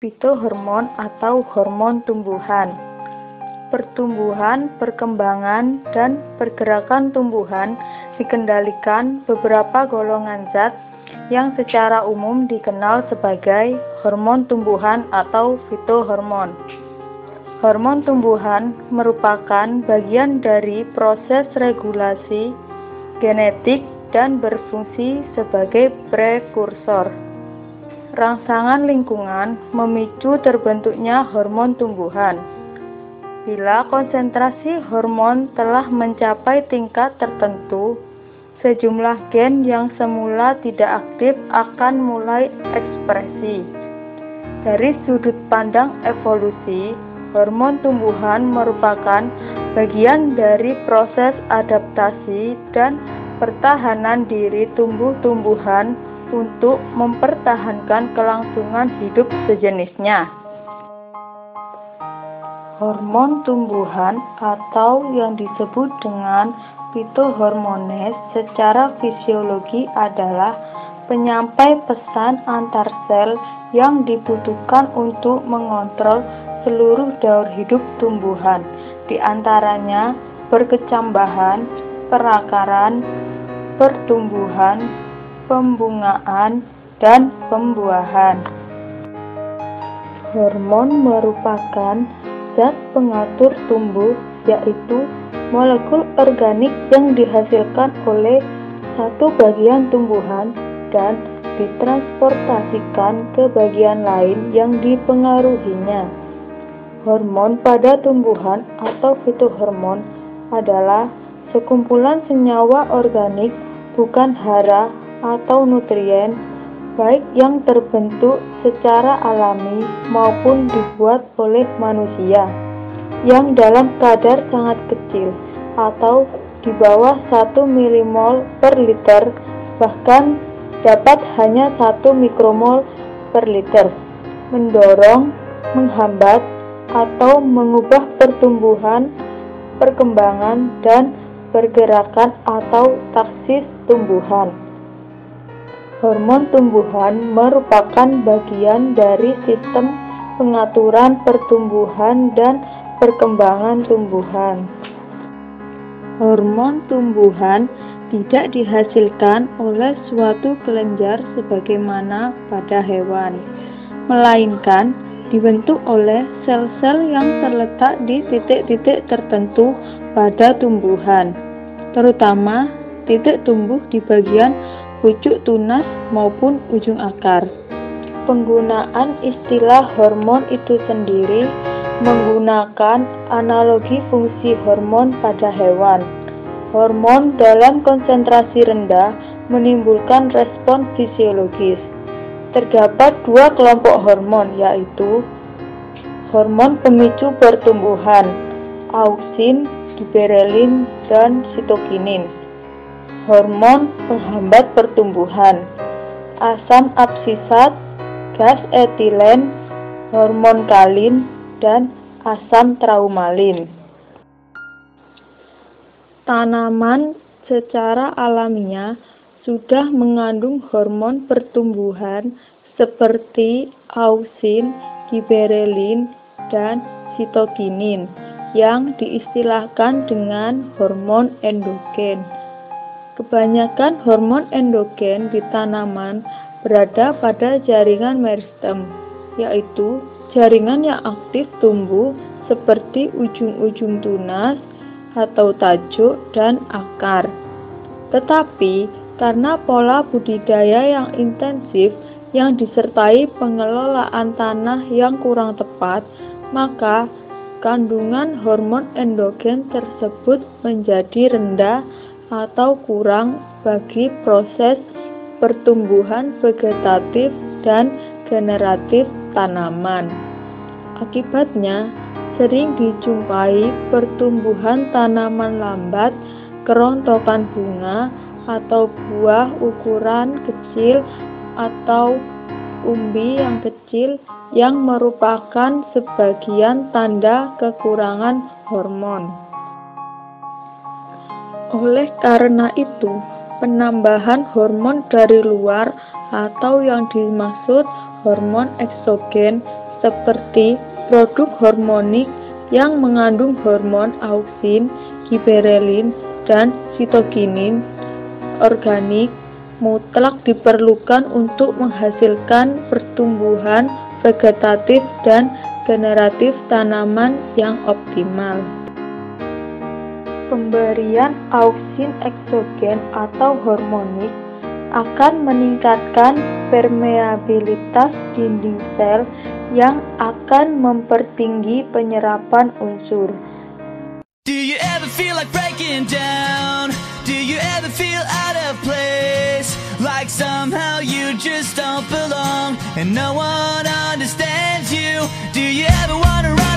fitohormon atau hormon tumbuhan. Pertumbuhan, perkembangan, dan pergerakan tumbuhan dikendalikan beberapa golongan zat yang secara umum dikenal sebagai hormon tumbuhan atau fitohormon. Hormon tumbuhan merupakan bagian dari proses regulasi genetik dan berfungsi sebagai prekursor. Rangsangan lingkungan memicu terbentuknya hormon tumbuhan. Bila konsentrasi hormon telah mencapai tingkat tertentu, sejumlah gen yang semula tidak aktif akan mulai ekspresi. Dari sudut pandang evolusi, hormon tumbuhan merupakan bagian dari proses adaptasi dan pertahanan diri tumbuh-tumbuhan untuk mempertahankan kelangsungan hidup sejenisnya. Hormon tumbuhan atau yang disebut dengan fitohormones secara fisiologi adalah penyampai pesan antar sel yang dibutuhkan untuk mengontrol seluruh daur hidup tumbuhan, di antaranya perkecambahan, perakaran, pertumbuhan, pembungaan, dan pembuahan. Hormon merupakan zat pengatur tumbuh, yaitu molekul organik yang dihasilkan oleh satu bagian tumbuhan dan ditransportasikan ke bagian lain yang dipengaruhinya. Hormon pada tumbuhan atau fitohormon adalah sekumpulan senyawa organik, bukan hara atau nutrien, baik yang terbentuk secara alami maupun dibuat oleh manusia, yang dalam kadar sangat kecil atau di bawah 1 milimol per liter, bahkan dapat hanya 1 mikromol per liter, mendorong, menghambat, atau mengubah pertumbuhan, perkembangan, dan pergerakan atau taksis tumbuhan. Hormon tumbuhan merupakan bagian dari sistem pengaturan pertumbuhan dan perkembangan tumbuhan. Hormon tumbuhan tidak dihasilkan oleh suatu kelenjar sebagaimana pada hewan, melainkan dibentuk oleh sel-sel yang terletak di titik-titik tertentu pada tumbuhan, terutama titik tumbuh di bagian pucuk tunas maupun ujung akar. Penggunaan istilah hormon itu sendiri menggunakan analogi fungsi hormon pada hewan. Hormon dalam konsentrasi rendah menimbulkan respon fisiologis. Terdapat dua kelompok hormon, yaitu hormon pemicu pertumbuhan, auksin, giberelin, dan sitokinin. Hormon penghambat pertumbuhan, asam absisat, gas etilen, hormon kalin, dan asam traumalin. Tanaman secara alamiah sudah mengandung hormon pertumbuhan seperti auksin, giberelin, dan sitokinin yang diistilahkan dengan hormon endogen. Kebanyakan hormon endogen di tanaman berada pada jaringan meristem, yaitu jaringan yang aktif tumbuh seperti ujung-ujung tunas atau tajuk dan akar. Tetapi karena pola budidaya yang intensif yang disertai pengelolaan tanah yang kurang tepat, maka kandungan hormon endogen tersebut menjadi rendah atau kurang bagi proses pertumbuhan vegetatif dan generatif tanaman. Akibatnya, sering dijumpai pertumbuhan tanaman lambat, kerontokan bunga, atau buah ukuran kecil atau umbi yang kecil yang merupakan sebagian tanda kekurangan hormon. Oleh karena itu, penambahan hormon dari luar atau yang dimaksud hormon eksogen seperti produk hormonik yang mengandung hormon auksin, giberelin, dan sitokinin organik mutlak diperlukan untuk menghasilkan pertumbuhan vegetatif dan generatif tanaman yang optimal. Pemberian auksin eksogen atau hormonik akan meningkatkan permeabilitas dinding sel yang akan mempertinggi penyerapan unsur. Do you ever feel like breaking down? Do you ever feel out of place? Like somehow you just don't belong and no one understands you? Do you ever wanna run